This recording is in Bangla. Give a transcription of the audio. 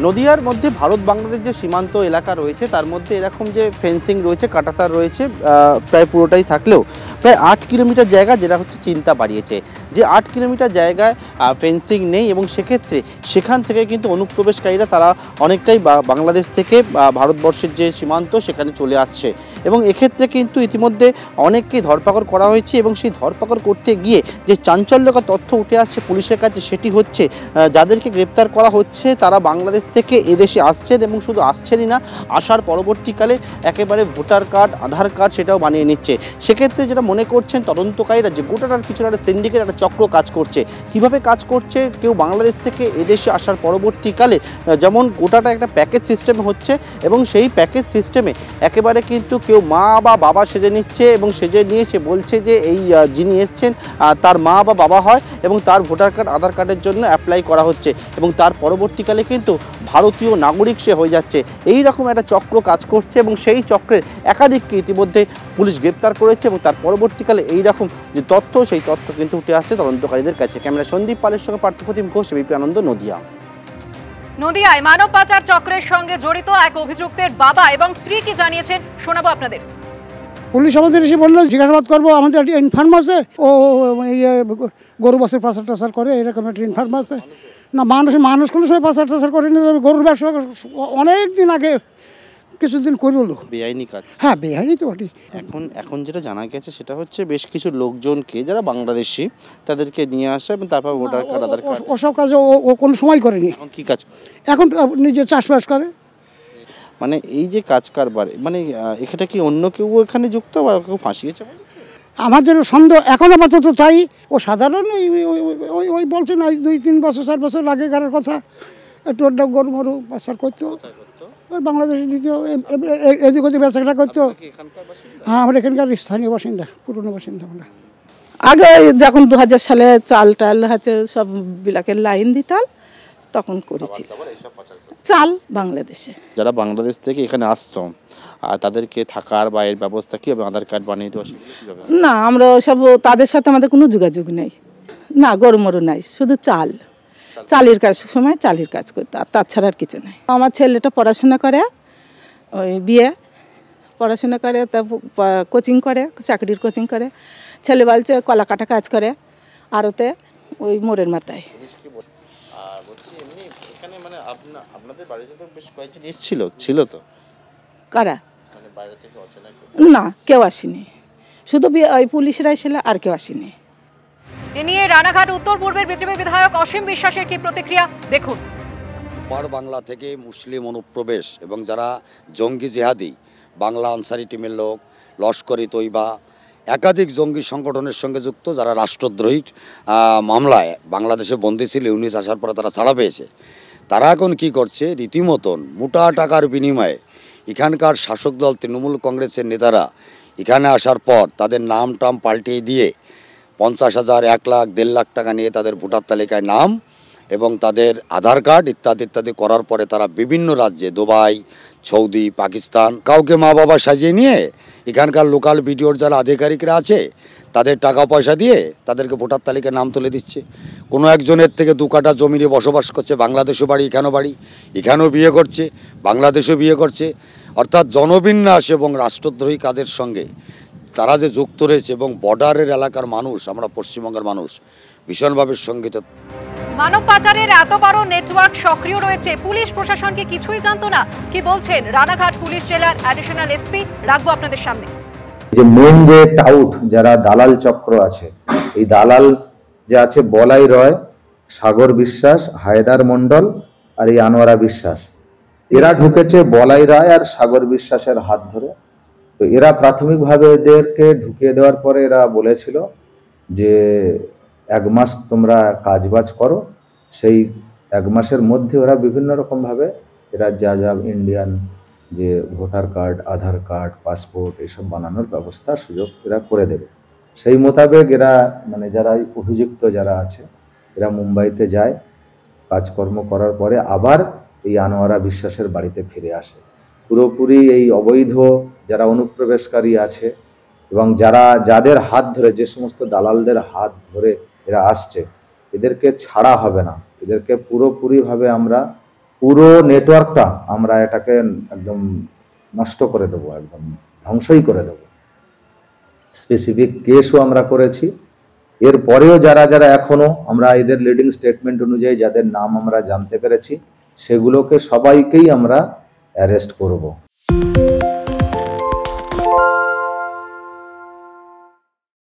নদিয়ার মধ্যে ভারত বাংলাদেশ যে সীমান্ত এলাকা রয়েছে তার মধ্যে এরকম যে ফেন্সিং রয়েছে, কাঁটাতার রয়েছে, প্রায় পুরোটাই থাকলেও প্রায় 8 কিলোমিটার জায়গা যেটা হচ্ছে চিন্তা বাড়িয়েছে যে 8 কিলোমিটার জায়গায় ফেন্সিং নেই এবং সেক্ষেত্রে সেখান থেকে কিন্তু অনুপ্রবেশকারীরা তারা অনেকটাই বাংলাদেশ থেকে ভারতবর্ষের যে সীমান্ত সেখানে চলে আসছে এবং এক্ষেত্রে কিন্তু ইতিমধ্যে অনেককেই ধরপাকড় করা হয়েছে এবং সেই ধরপাকড় করতে গিয়ে যে চাঞ্চল্যকর তথ্য উঠে আসছে পুলিশের কাছে সেটি হচ্ছে যাদেরকে গ্রেপ্তার করা হচ্ছে তারা বাংলাদেশ থেকে এদেশে আসছেন এবং শুধু আসছেনই না, আসার পরবর্তীকালে একেবারে ভোটার কার্ড, আধার কার্ড সেটাও বানিয়ে নিচ্ছে। সেক্ষেত্রে যেটা মনে করছেন তদন্তকারীরা যে গোটাটার পিছনে একটা সিন্ডিকেট, একটা চক্র কাজ করছে। কিভাবে কাজ করছে? কেউ বাংলাদেশ থেকে এদেশে আসার পরবর্তীকালে যেমন গোটাটা একটা প্যাকেজ সিস্টেম হচ্ছে এবং সেই প্যাকেজ সিস্টেমে একেবারে কিন্তু কেউ মা বা বাবা সেজে নিচ্ছে এবং সেজে নিয়ে সে বলছে যে এই যিনি এসছেন তার মা বা বাবা হয় এবং তার ভোটার কার্ড, আধার কার্ডের জন্য অ্যাপ্লাই করা হচ্ছে এবং তার পরবর্তীকালে কিন্তু ভারতীয় নাগরিক সে হয়ে যাচ্ছে। এই রকম একটা চক্র কাজ করছে এবং সেই চক্রের একাধিককে ইতিমধ্যে পুলিশ গ্রেপ্তার করেছে এবং তার পরবর্তীকালে এই রকম যে তথ্য, সেই তথ্য কিন্তু উঠে আসছে তদন্তকারীদের কাছে। ক্যামেরা সন্দীপ পালের সঙ্গে পার্থপ্রতিম ঘোষ, এবিপি আনন্দ, নদিয়া। নদিয়ায় মানব পাচার চক্রের সঙ্গে জড়িত এক অভিযুক্তের বাবা এবং স্ত্রী কি জানিয়েছেন শোনাবো আপনাদের। পুলিশ আমাদের এসে বললো জিজ্ঞাসাবাদ করবো, আমাদের একটা ইনফার্ম আছে, ও গরু বাসের পাচার টাচার করে, এরকম একটা ইনফার্ম আছে। না মানুষ কোনো সময় পাচার টাচার করে না, গরুর ব্যবসা অনেক দিন আগে কিছুদিন করলো বেআইনি কাজ। হ্যাঁ, বেআইনি তো বটে। এখন যেটা জানা গেছে সেটা হচ্ছে বেশ কিছু লোকজনকে যারা বাংলাদেশি তাদেরকে নিয়ে আসা এবং তারপর ভোটার কার্ড, আধার কার্ড, ওসব কাজ ও কোনো সময় করেনি। এখন কি কাজ? এখন নিজে চাষবাস করে। মানে এই যে কাজ কারবার, মানে এখানে কি অন্য কেউ এখানে যুক্ত বা কেউ ফাঁসিয়েছে? আমাদের সন্দেহ এখন আপাতত তাই। ও সাধারণ ওই বলছে না 2-3 বছর 4 বছর আগেকার কথা, একটু গরু মরু পাচার করতো, ওই বাংলাদেশে দ্বিতীয় এদিক ওদিক বেচাকেটা করতো। হ্যাঁ, আমরা এখানকার স্থানীয় বাসিন্দা, পুরনো বাসিন্দা আমরা। আগে যখন 2000 সালে চাল টাল হচ্ছে সব বিলাকের লাইন দিতাল তখন করেছি চাল বাংলাদেশে। যারা বাংলাদেশ থেকে এখানে আসতো আর তাদেরকে থাকার বা এর ব্যবস্থা কীভাবে, আধার কার্ড বানিয়ে দিতে? না, আমরা সব তাদের সাথে আমাদের কোনো যোগাযোগ নেই, না গরু মরু নাই, শুধু চালের কাজ, সময় চালের কাজ করতে, আর তাছাড়া আর কিছু নাই। আমার ছেলেটা পড়াশোনা করে, ওই বিয়ে পড়াশোনা করে, তা কোচিং করে, চাকরির কোচিং করে। ছেলে বলছে কলা কাটা কাজ করে আরতে, ওই মোড়ের মাথায়। ছিল তো কারা? না, কেউ আসেনি, শুধু ওই পুলিশরা এসেছিল, আর কেউ আসেনি। এ নিয়ে রানাঘাট উত্তর পূর্বের বিজেপি বিধায়ক অসীম বিশ্বাসের কি প্রতিক্রিয়া দেখুন। পার বাংলা থেকে মুসলিম অনুপ্রবেশ এবং যারা জঙ্গি জেহাদি, বাংলা আনসারি টিমের লোক, লস্করি তৈবা, একাধিক জঙ্গি সংগঠনের সঙ্গে যুক্ত, যারা রাষ্ট্রদ্রোহী মামলায় বাংলাদেশে বন্দী ছিল, ইউনিস আসার পরে তারা ছাড়া পেয়েছে। তারা এখন কি করছে, রীতিমতন মোটা টাকার বিনিময়ে এখানকার শাসক দল তৃণমূল কংগ্রেসের নেতারা এখানে আসার পর তাদের নাম টাম পাল্টিয়ে দিয়ে 50,000, 1 লাখ, 1.5 লাখ টাকা নিয়ে তাদের ভোটার তালিকায় নাম এবং তাদের আধার কার্ড ইত্যাদি ইত্যাদি করার পরে তারা বিভিন্ন রাজ্যে, দুবাই, সৌদি, পাকিস্তান, কাউকে মা বাবা সাজিয়ে নিয়ে এখানকার লোকাল বিডিওর যারা আধিকারিকরা আছে তাদের টাকা পয়সা দিয়ে তাদেরকে ভোটার তালিকায় নাম তুলে দিচ্ছে। কোনো একজনের থেকে 2 কাঠা জমি নিয়ে বসবাস করছে, বাংলাদেশও বাড়ি, এখানেও বিয়ে করছে, বাংলাদেশেও বিয়ে করছে। অর্থাৎ জনবিন্যাস এবং রাষ্ট্রদ্রোহী কাজের সঙ্গে তারা যে যুক্ত রয়েছে এবং বর্ডারের এলাকার মানুষ, আমরা পশ্চিমবঙ্গের মানুষ ভীষণভাবে শঙ্কিত। মানব পাচারের এত বড় নেটওয়ার্ক সক্রিয় রয়েছে, পুলিশ প্রশাসনকে কিছুই জানতো না, কি বলছেন রানাঘাট পুলিশ জেলার অ্যাডিশনাল এসপি, রাখবো আপনাদের সামনে। যে মেন যে টাউট যারা দালাল চক্র আছে, এই দালাল যে আছে বলাই রয়, সাগর বিশ্বাস, হায়দার মণ্ডল আর এই আনোয়ারা বিশ্বাস, এরা ঢুকেছে বলাই রায় আর সাগর বিশ্বাসের হাত ধরে। তো এরা প্রাথমিকভাবে এদেরকে ঢুকিয়ে দেওয়ার পরে এরা বলেছিল যে 1 মাস তোমরা কাজবাজ করো, সেই 1 মাসের মধ্যে ওরা বিভিন্ন রকমভাবে এরা যা ইন্ডিয়ান যে ভোটার কার্ড, আধার কার্ড, পাসপোর্ট এসব বানানোর ব্যবস্থা সুযোগ এরা করে দেবে। সেই মোতাবেক এরা মানে যারা অভিযুক্ত যারা আছে এরা মুম্বাইতে যায়, কাজকর্ম করার পরে আবার এই আনোয়ারা বিশ্বাসের বাড়িতে ফিরে আসে। পুরোপুরি এই অবৈধ যারা অনুপ্রবেশকারী আছে এবং যাদের হাত ধরে, যে সমস্ত দালালদের হাত ধরে এরা আসছে, এদেরকে ছাড়া হবে না, এদেরকে পুরোপুরিভাবে আমরা পুরো নেটওয়ার্কটা আমরা এটাকে একদম নষ্ট করে দেবো, একদম ধ্বংসই করে দেবো। স্পেসিফিক কেসও আমরা করেছি। এরপরেও যারা যারা এখনো আমরা এদের লিডিং স্টেটমেন্ট অনুযায়ী যাদের নাম আমরা জানতে পেরেছি, সেগুলোকে সবাইকেই আমরা অ্যারেস্ট করব।